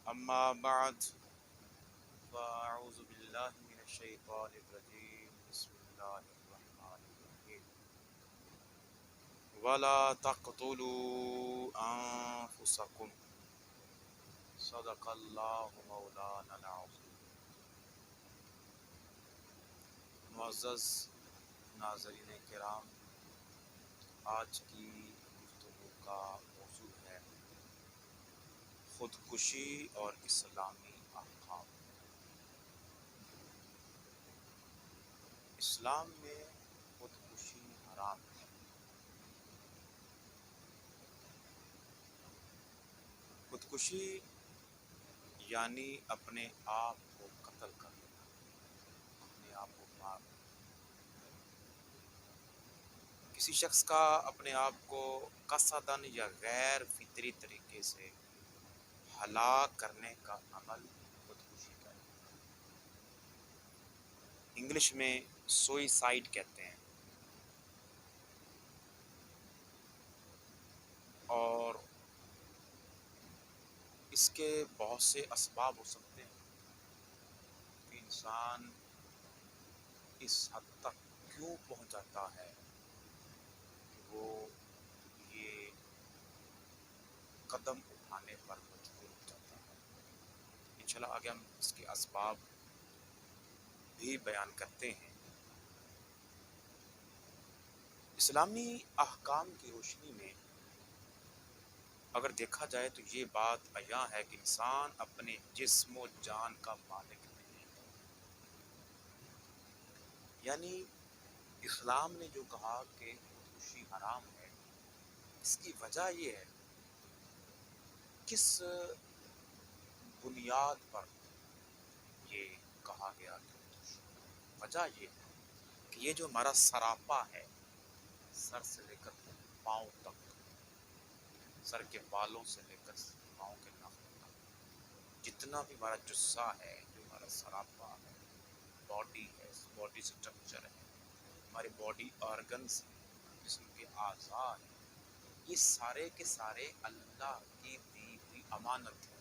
اما بعد فاعوذ باللہ من الشیطان الرجیم بسم اللہ الرحمن الرحیم ولا تقتلوا انفسکم صدق اللہ مولانا العظیم۔ معزز ناظرین کرام، آج کی گفتگو کا موضوع ہے خودکشی اور اسلامی احکام۔ اسلام میں خودکشی حرام ہے۔ خودکشی یعنی اپنے آپ کو قتل کر لینا، اپنے آپ کو مار دینا۔ کسی شخص کا اپنے آپ کو قصداً یا غیر فطری طریقے سے ہلاک کرنے کا عمل خودکشی کا ہے۔ انگلش میں سوئیسائڈ کہتے ہیں، اور اس کے بہت سے اسباب ہو سکتے ہیں کہ انسان اس حد تک کیوں پہنچ جاتا ہے کہ وہ یہ قدم اٹھانے پر مجبور ہو جاتا ہے۔ انشاءاللہ آگے ہم اس کے اسباب بھی بیان کرتے ہیں۔ اسلامی احکام کی روشنی میں اگر دیکھا جائے تو یہ بات عیاں ہے کہ انسان اپنے جسم و جان کا مالک نہیں ہے۔ یعنی اسلام نے جو کہا کہ خودکشی حرام ہے، اس کی وجہ یہ ہے کس بنیاد پر یہ کہا گیا کہ خودکشی۔ وجہ یہ ہے کہ یہ جو ہمارا سراپا ہے، سر سے لے کر پاؤں تک، سر کے بالوں سے لے کر پاؤں کے ناخن تک، جتنا بھی ہمارا جسہ ہے، جو ہمارا سراپا ہے، باڈی ہے، باڈی سٹرکچر ہے، ہمارے باڈی آرگنز ہیں، جسم کے اعضاء ہیں، یہ سارے کے سارے اللہ کی دی ہوئی امانت ہے۔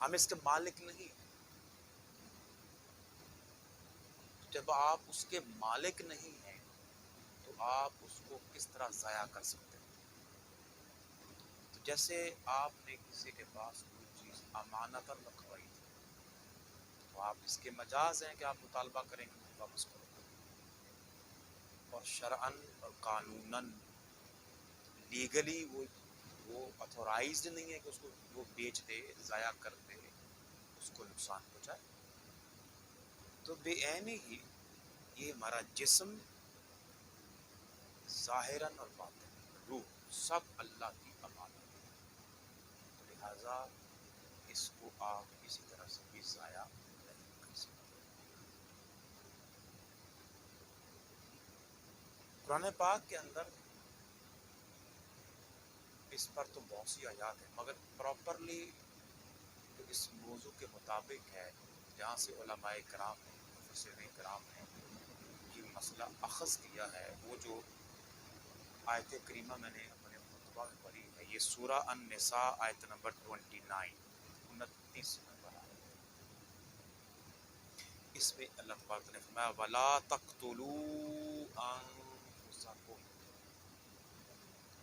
ہم اس کے مالک نہیں ہیں۔ جب آپ اس کے مالک نہیں ہیں تو آپ اس کو کس طرح ضائع کر سکتے ہیں؟ تو جیسے آپ نے کسی کے پاس کوئی چیز امانت رکھوائی تھی، تو آپ اس کے مجاز ہیں کہ آپ مطالبہ کریں گے واپس کرو، اور شرعاً اور قانوناً لیگلی وہ اتھورائزڈ نہیں ہے کہ اس کو وہ بیچ دے، ضائع کر دے، اس کو نقصان پہنچائے۔ تو بے عینی ہی یہ ہمارا جسم ظاہراً اور باطن، روح، سب اللہ کی امانت ہے، تو لہٰذا اس کو آپ کسی طرح سے بھی ضائع نہیں کر سکتے۔ قرآن پاک کے اندر اس پر تو بہت سی آیات ہیں، مگر پراپرلی جو اس موضوع کے مطابق ہے، جہاں سے علماء کرام نے، مفسرین کرام نے یہ مسئلہ اخذ کیا ہے، وہ جو آیت کریمہ میں نے اپنے خطبہ میں پڑھی ہے، یہ سورہ النساء آیت نمبر 29 نمبر آیت۔ اس میں اللہ تبارک نے فرمایا وَلَا تَقْتُلُوا أَنفُسَكُمْ،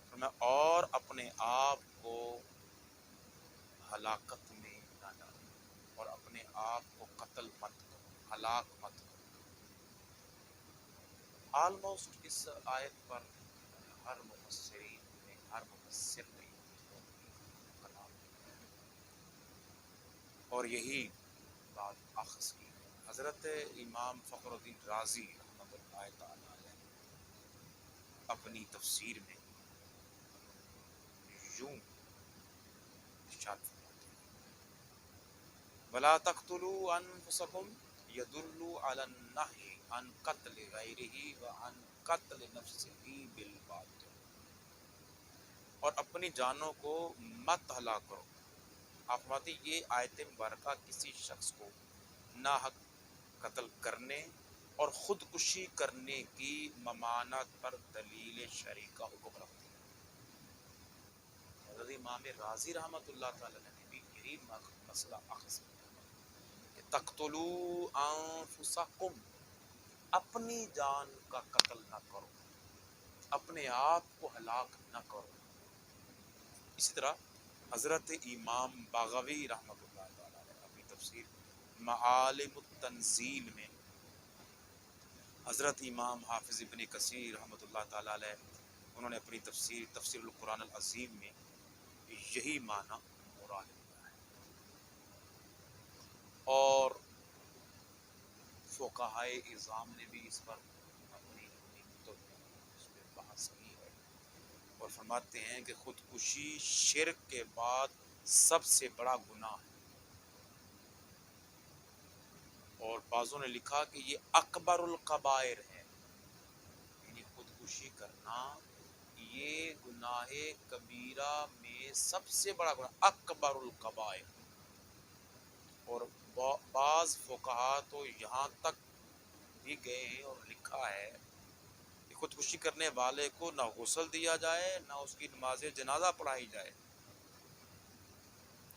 فرمایا اور اپنے آپ کو ہلاکت میں نہ ڈالو، اور اپنے آپ کو قتل مت کرو، ہلاک مت کرو۔ آلموسٹ اس آیت پر ہر مفسرین نے، ہر مفسر نے کلام کیا ہے، اور یہی بات اخذ کی ہے۔ حضرت امام فخر الدین رازی رحمۃ اللہ تعالی علیہ اپنی تفسیر میں یوں ارشاد فرماتے ہیں وَلَا تَقْتُلُوا أَنفُسَكُمْ يَدُلُّ عَلَى النَّهْيِ عَنْ قَتْلِ غَيْرِهِ وَعَنْ قَتْلِ نَفْسِهِ بِالْبَاطِلِ، اور اپنی جانوں کو مت ہلاک کرو۔ آپ فرماتے ہیں یہ آیت مبارکہ کسی شخص کو ناحق قتل کرنے اور خودکشی کرنے کی ممانعت پر دلیل شرعی کا حکم رکھتی ہے۔ حضرت امام رازی رحمۃ اللہ تعالی نے بھی یہی بھی مسئلہ اخذ کہ تقتلوا انفسکم، اپنی جان کا قتل نہ کرو، اپنے آپ کو ہلاک نہ کرو۔ اسی طرح حضرت امام باغوی رحمۃ اللہ تعالی علیہ اپنی تفسیر معالم التنزیل میں، حضرت امام حافظ ابن کثیر رحمۃ اللہ تعالی علیہ انہوں نے اپنی تفسیر القرآن العظیم میں یہی معنی مراد کیا ہے، اور فقہائے اعظام نے بھی اس پر اپنی اس پہ بحث کی ہے، اور فرماتے ہیں کہ خودکشی شرک کے بعد سب سے بڑا گناہ ہے، اور بعضوں نے لکھا کہ یہ اکبر الکبائر ہے، یعنی خودکشی کرنا یہ گناہ کبیرہ میں سب سے بڑا گناہ، اکبر الکبائر۔ اور بعض فقہا تو یہاں تک بھی گئے ہیں اور لکھا ہے کہ خودکشی کرنے والے کو نہ غسل دیا جائے، نہ اس کی نماز جنازہ پڑھائی جائے،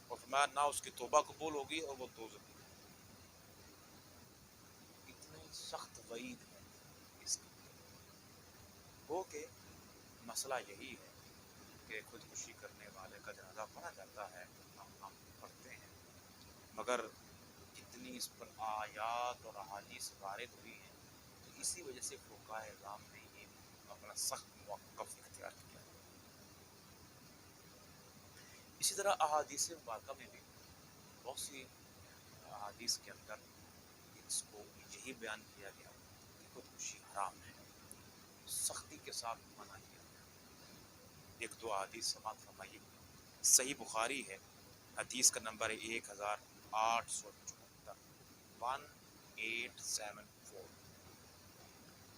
اور فرمایا نہ اس کی توبہ قبول ہوگی اور وہ دوزخی۔ اتنی سخت وعید ہے اس کی، وہ کہ مسئلہ یہی ہے کہ خودکشی کرنے والے کا جنازہ پڑھا جاتا ہے، ہم پڑھتے ہیں، مگر جتنی اس پر آیات اور احادیث وارد ہوئی ہیں، تو اسی وجہ سے فقہائے اعظام نے یہ اپنا سخت موقف اختیار کیا ہے۔ اسی طرح احادیث مبارکہ میں بھی بہت سی احادیث کے اندر اس کو یہی بیان کیا گیا کہ خودکشی حرام ہے، سختی کے ساتھ منع کیا گیا۔ ایک دو احادیث سماعت فرمائیے۔ صحیح بخاری ہے، حدیث کا نمبر ہے 1874، 1874۔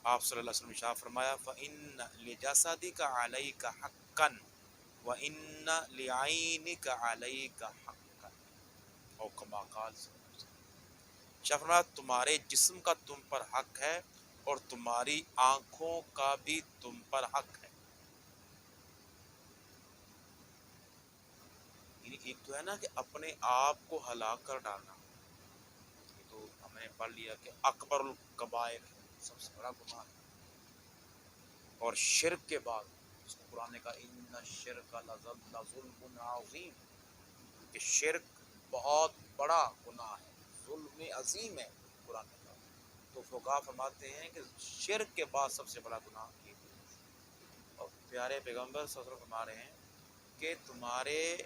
آپ صلی اللہ علیہ وسلم نے ارشاد فرمایا فَإِنَّ لِجَسَدِكَ عَلَيْكَ حَقًّا وَإِنَّ لِعَيْنِكَ عَلَيْكَ حَقًّا، او کما قال صلی اللہ علیہ وسلم۔ ارشاد فرمایا تمہارے جسم کا تم پر حق ہے اور تمہاری آنکھوں کا بھی تم پر حق ہے۔ یعنی ایک تو ہے نا کہ اپنے آپ کو ہلاک کر ڈالنا، یہ تو ہم نے پڑھ لیا کہ اکبر الکبائر ہے، سب سے بڑا گناہ ہے، اور شرک کے بعد اس کو قرآن نے کہا ان الشرک لظلم عظیم، کہ شرک بہت بڑا گناہ ہے، ظلم عظیم ہے قرآن نے کہا۔ تو فقہا فرماتے ہیں کہ شرک کے بعد سب سے بڑا گناہ یہ ہے، اور پیارے پیغمبر صلی اللہ علیہ وسلم فرما رہے ہیں کہ تمہارے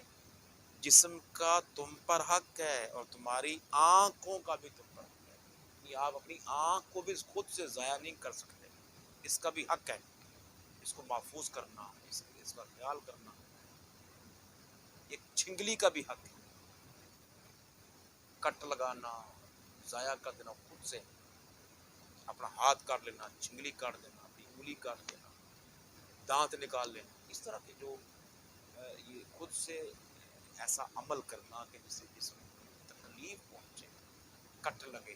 جسم کا تم پر حق ہے اور تمہاری آنکھوں کا بھی تم پر حق ہے، یعنی آپ اپنی آنکھ کو بھی خود سے ضائع نہیں کر سکتے، اس کا بھی حق ہے، اس کو محفوظ کرنا، اس کا خیال کرنا، ایک چھنگلی کا بھی حق ہے، کٹ لگانا، ضائع کر دینا، خود سے اپنا ہاتھ کاٹ لینا، چھنگلی کاٹ دینا، اپنی انگلی کاٹ دینا، دانت نکال لینا، اس طرح کے جو یہ خود سے ایسا عمل کرنا کہ جس سے جسم کو تکلیف پہنچے، کٹ لگے،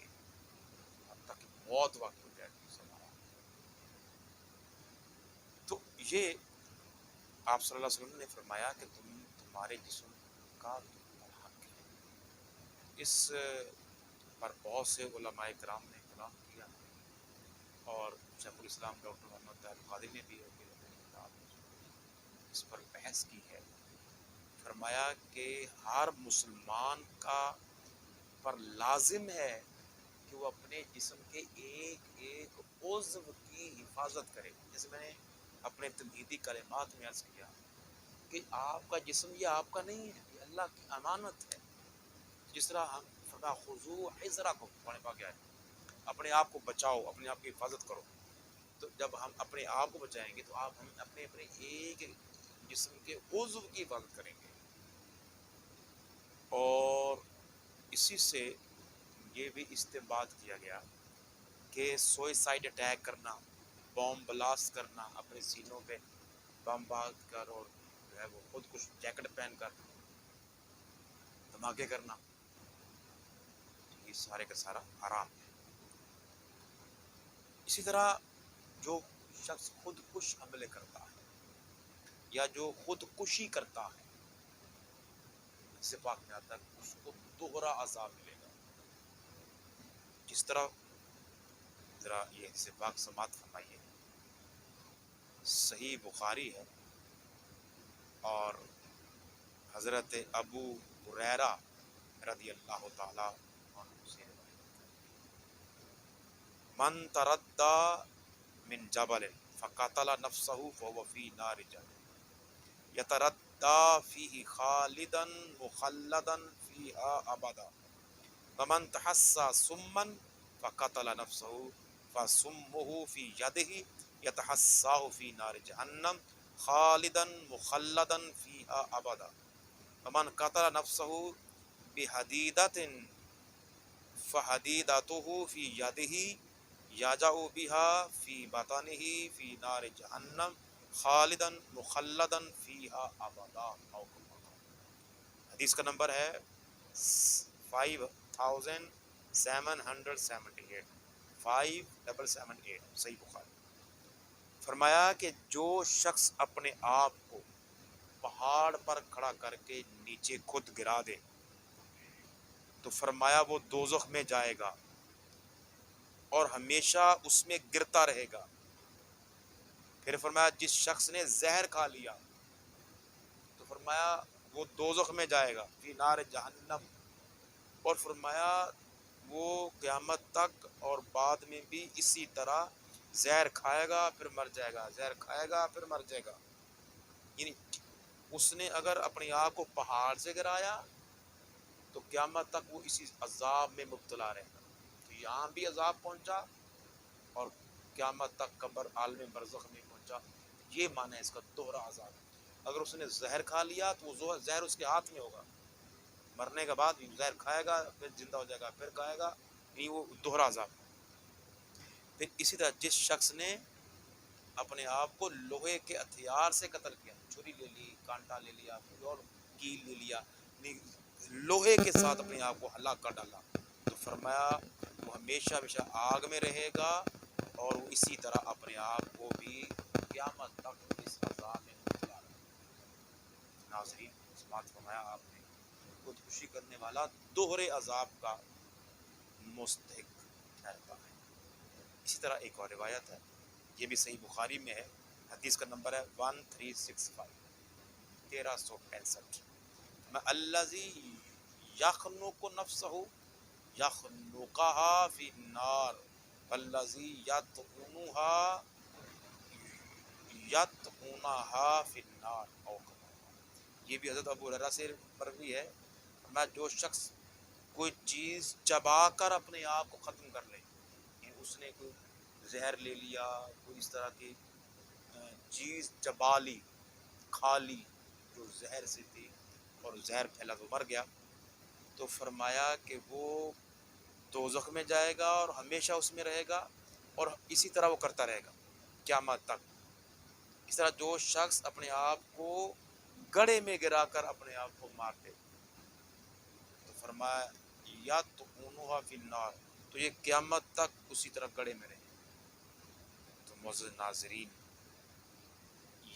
حتیٰ کہ موت واقع ہو جائے ہمارا، تو یہ آپ صلی اللہ علیہ وسلم نے فرمایا کہ تمہارے جسم کا تم پر حق ہے۔ اس پر بہت سے علماء کرام نے کلام کیا، اور شیخ الاسلام ڈاکٹر محمد طاہر القادری نے بھی اس پر بحث کی ہے۔ فرمایا کہ ہر مسلمان کا پر لازم ہے کہ وہ اپنے جسم کے ایک ایک عضو کی حفاظت کرے، جیسے میں نے اپنے تمہیدی کلمات میں عرض کیا کہ آپ کا جسم یہ آپ کا نہیں ہے، یہ اللہ کی امانت ہے، جس طرح ہم فرمایا خذوا حذرکم، قرآن پاک ہے، اپنے آپ کو بچاؤ، اپنے آپ کی حفاظت کرو، تو جب ہم اپنے آپ کو بچائیں گے تو آپ ہم اپنے ایک جسم کے عضو کی حفاظت کریں گے۔ اور اسی سے یہ بھی استنباط کیا گیا کہ سوئسائڈ اٹیک کرنا، بوم بلاسٹ کرنا، اپنے سینوں پہ بم باندھ کر اور جو ہے وہ خود کچھ جیکٹ پہن کر دھماکے کرنا، یہ سارے کا سارا حرام ہے۔ اسی طرح جو شخص خود کش حملے کرتا ہے یا جو خود کشی کرتا ہے، اس پاک میں آتا ہے اس کو دوہرا عذاب ملے گا. جس طرح ذرا یہ حدیث پاک سماعت فرمائیے. صحیح بخاری ہے اور حضرت ابو ہریرہ رضی اللہ تعالی عنہ سے من تردى من جبل فقتل نفسه فهو في نار جهنم يتردى فيه خالدا مخلدا فيها ابدا ومن تحسى سما فقتل نفسه فسمه في يده يتحساه في نار جهنم خالدا مخلدا فيها ابدا ومن قتل نفسه بحديدة فحديدته في يده یاجا بها فی بطنه فی نار جہنم خالدا مخلدا فیہا ابدا. حدیث کا نمبر ہے 5778 5778 صحیح بخاری. فرمایا کہ جو شخص اپنے آپ کو پہاڑ پر کھڑا کر کے نیچے خود گرا دے تو فرمایا وہ دوزخ میں جائے گا اور ہمیشہ اس میں گرتا رہے گا. پھر فرمایا جس شخص نے زہر کھا لیا تو فرمایا وہ دوزخ میں جائے گا فی نار جہنم، اور فرمایا وہ قیامت تک اور بعد میں بھی اسی طرح زہر کھائے گا پھر مر جائے گا، زہر کھائے گا پھر مر جائے گا. یعنی اس نے اگر اپنی آنکھ کو پہاڑ سے گرایا تو قیامت تک وہ اسی عذاب میں مبتلا رہے گا. تو یہاں بھی عذاب پہنچا اور قیامت تک قبر عالم برزخ میں پہنچا. یہ معنی ہے اس کا دوہرا عذاب. اگر اس نے زہر کھا لیا تو وہ زہر اس کے ہاتھ میں ہوگا، مرنے کے بعد زہر کھائے گا پھر زندہ ہو جائے گا پھر کھائے گا، نہیں وہ دوہرا عذاب. پھر اسی طرح جس شخص نے اپنے آپ کو لوہے کے ہتھیار سے قتل کیا، چھری لے لی، کانٹا لے لیا، کوئی اور کیل لے لیا، لوہے کے ساتھ اپنے آپ کو ہلاک کر ڈالا تو فرمایا وہ ہمیشہ ہمیشہ آگ میں رہے گا اور وہ اسی طرح اپنے آپ کو بھی قیامت تک اس عذاب میں مبتلا رہے گا. ناظرین اس بات فرمایا آپ نے خودکشی کرنے والا دوہرے عذاب کا مستحق ٹھہرتا ہے. اسی طرح ایک اور روایت ہے، یہ بھی صحیح بخاری میں ہے، حدیث کا نمبر ہے 1365 میں الذی یخنق نفسہ یخنقها فی النار والذی یطعنها فی النار. یہ بھی حضرت ابو ہریرہ سے مروی ہے. میں جو شخص کوئی چیز چبا کر اپنے آپ کو ختم کر لے، یعنی اس نے کوئی زہر لے لیا، کوئی اس طرح کی چیز چبا لی، کھا لی جو زہر سے تھی اور زہر پھیلا تو مر گیا، تو فرمایا کہ وہ دوزخ میں جائے گا اور ہمیشہ اس میں رہے گا اور اسی طرح وہ کرتا رہے گا قیامت تک. اس طرح جو شخص اپنے آپ کو گڑھے میں گرا کر اپنے آپ کو مار دے تو فرمایا یا تو اونوہا فی النار، تو یہ قیامت تک اسی طرح گڑھے میں رہے. تو معزز ناظرین،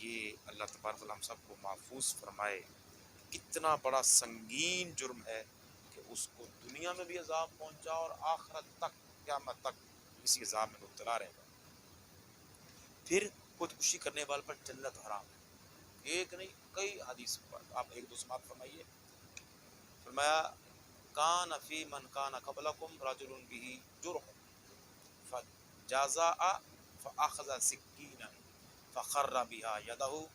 یہ اللہ تبارک و تعالی ہم سب کو محفوظ فرمائے. کتنا بڑا سنگین جرم ہے کہ اس کو دنیا میں بھی عذاب پہنچا اور آخرت تک قیامت تک اسی عذاب میں مبتلا رہے گا. پھر خودکشی کرنے والے پر جنت حرام ہے. ایک نہیں کئی حدیث پر آپ ایک دو سماعت فرمائیے. فرمایا کان فی من کان قبلکم رجل به جرح فجازع فاخذ سکینا فخر بها یده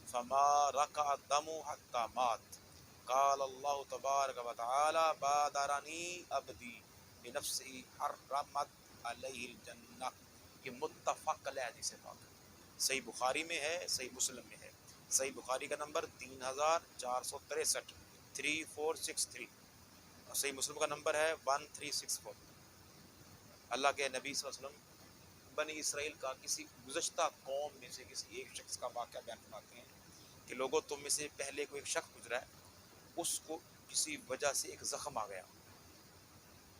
فما رکع الدم حتى مات قال اللہ تبارک و تعالی بادرنی عبدی بنفسه حرمت علیہ الجنہ. یہ متفق علیہ حدیث پاک صحیح بخاری میں ہے، صحیح مسلم میں ہے. صحیح بخاری کا نمبر 3463 3463 اور صحیح مسلم کا نمبر ہے 1364. اللہ کے نبی صلی اللہ علیہ وسلم بنی اسرائیل کا کسی گزشتہ قوم میں سے کسی ایک شخص کا واقعہ بیان فرماتے ہیں کہ لوگوں تم میں سے پہلے کوئی ایک شخص گزرا ہے، اس کو کسی وجہ سے ایک زخم آ گیا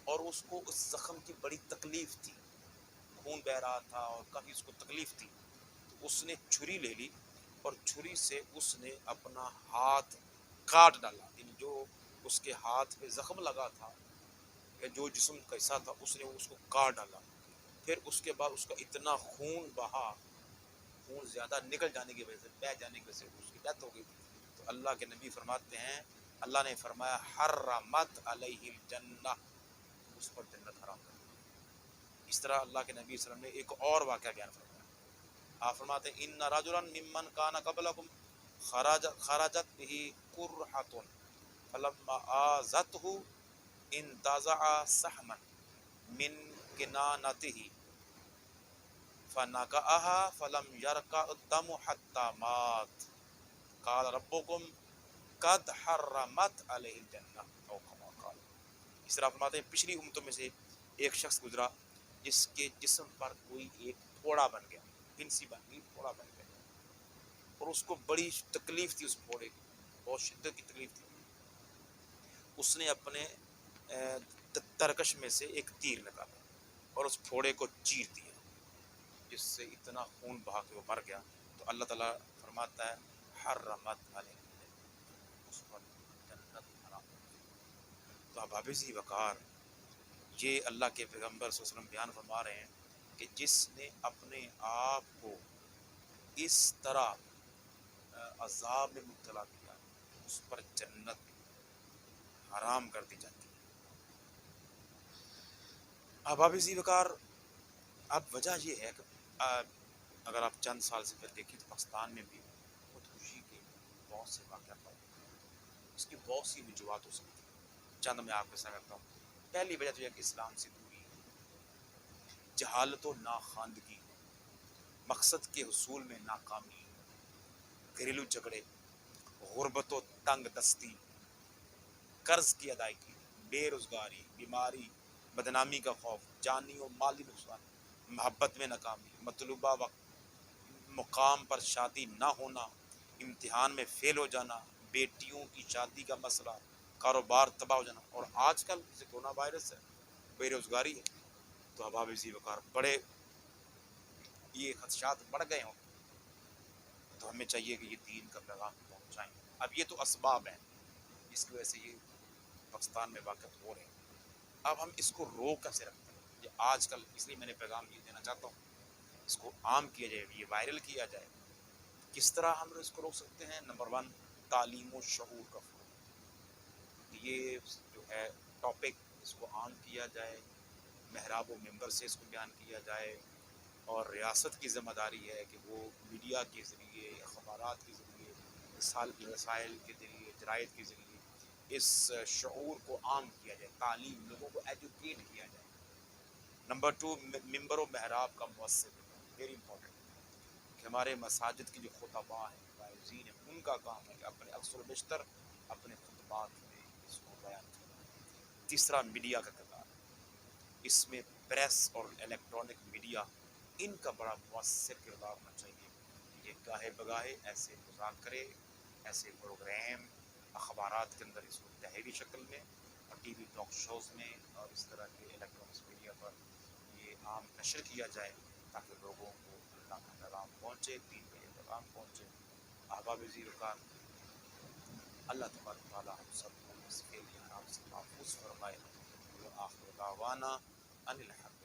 اور اس کو اس زخم کی بڑی تکلیف تھی، خون بہ رہا تھا اور کافی اس کو تکلیف تھی. تو اس نے چھری لے لی اور چھری سے اس نے اپنا ہاتھ کاٹ ڈالا، یعنی جو اس کے ہاتھ پہ زخم لگا تھا یا جو جسم کا حصہ تھا اس نے اس کو کاٹ ڈالا، پھر اس کے بعد اس کا اتنا خون بہا، خون زیادہ نکل جانے کی وجہ سے، بہہ جانے کی وجہ سے اس کی ڈیتھ ہو گئی تھی۔ تو اللہ کے نبی فرماتے ہیں، اللہ نے فرمایا حرمت علیہ الجنہ، اس پر جنت حرام کر دی۔ اس طرح اللہ کے نبی صلی اللہ علیہ وسلم نے ایک اور واقعہ بیان فرمایا، آپ فرماتے ہیں ان رجلا ممن کان قبلکم خرجت به قرحة فلما آذته انتزع سهما من کنانته فنکأها فلم یرکع الدم حتى مات قال ربکم قد حرمت علیہ الجنہ او کما قال۔ اس طرح فرماتے ہیں پچھلی امتوں میں سے ایک شخص گزرا جس کے جسم پر کوئی ایک پھوڑا بن گیا، پنسی بن گئی، پھوڑا بن گیا، اور اس کو بڑی تکلیف تھی، اس پھوڑے کی بہت شدت کی تکلیف تھی۔ اس نے اپنے ترکش میں سے ایک تیر نکالا اور اس پھوڑے کو چیر دیا، جس سے اتنا خون بہا کے وہ مر گیا۔ تو اللہ تعالیٰ فرماتا ہے حرمت علیہ الجنہ، اس پر جنت حرام کر دی۔ تو احباب ذی وقار، یہ اللہ کے پیغمبر صلی اللہ علیہ وسلم بیان فرما رہے ہیں کہ جس نے اپنے آپ کو اس طرح عذاب میں مبتلا کیا، اس پر جنت حرام کر دی جاتی ہے۔ احباب ذی وقار، اب وجہ یہ ہے کہ اگر آپ چند سال سے پہلے دیکھیں تو پاکستان میں بھی خودکشی کے بہت سے واقعات پائے، اس کی بہت سی وجوہات ہو سکتی ہیں، چند میں آپ کے سامنے رکھتا ہوں۔ پہلی وجہ تو یہ کہ اسلام سے دوری، جہالت و ناخواندگی، مقصد کے حصول میں ناکامی، گھریلو جھگڑے، غربت و تنگ دستی، قرض کی ادائیگی، بے روزگاری، بیماری، بدنامی کا خوف، جانی و مالی نقصان، محبت میں ناکامی، مطلوبہ وقت مقام پر شادی نہ ہونا، امتحان میں فیل ہو جانا، بیٹیوں کی شادی کا مسئلہ، کاروبار تباہ ہو جانا، اور آج کل جیسے کورونا وائرس ہے، بے روزگاری ہے۔ تو احباب ذی وقار بڑے یہ خدشات بڑھ گئے ہوں، تو ہمیں چاہیے کہ یہ دین کا پیغام پہنچائیں۔ اب یہ تو اسباب ہیں جس کی وجہ سے یہ پاکستان میں واقعات ہو رہے ہیں، اب ہم اس کو روک کیسے رکھتے ہیں؟ یہ آج کل اس لیے میں نے پیغام یہ دینا چاہتا ہوں، اس کو عام کیا جائے، یہ وائرل کیا جائے۔ کس طرح ہم اس کو روک سکتے ہیں؟ نمبر 1، تعلیم و شعور کا فروغ، یہ جو ہے ٹاپک، اس کو عام کیا جائے، محراب و ممبر سے اس کو بیان کیا جائے، اور ریاست کی ذمہ داری ہے کہ وہ میڈیا کے ذریعے، اخبارات کے ذریعے، رسائل کے ذریعے، جرائد کے ذریعے اس شعور کو عام کیا جائے، تعلیم، لوگوں کو ایجوکیٹ کیا جائے۔ نمبر 2، ممبر و محراب کا مؤثر، ویری امپورٹنٹ، کہ ہمارے مساجد کی جو خطباء ہیں، واعظین ہیں، ان کا کام ہے کہ اپنے اکثر و بیشتر اپنے خطبات میں اس کو بیان کریں۔ تیسرا، میڈیا کا کردار، اس میں پریس اور الیکٹرانک میڈیا، ان کا بڑا مؤثر کردار ہونا چاہیے۔ یہ گاہے بگاہے ایسے مذاکرے، ایسے پروگرام اخبارات کے اندر اس کو تحریری شکل میں، اور ٹی وی ٹاک شوز میں، اور اس طرح کے الیکٹرانکس میڈیا پر یہ عام نشر کیا جائے، تاکہ لوگوں کو اللہ کا پیغام پہنچے، دین کا یہ پیغام پہنچے۔ احباب ذی وقار، اللہ تبارک و تعالیٰ ہم سب کو اس کے لیے حرام سے محفوظ فرمائے۔ وآخر دعوانا ان الحمد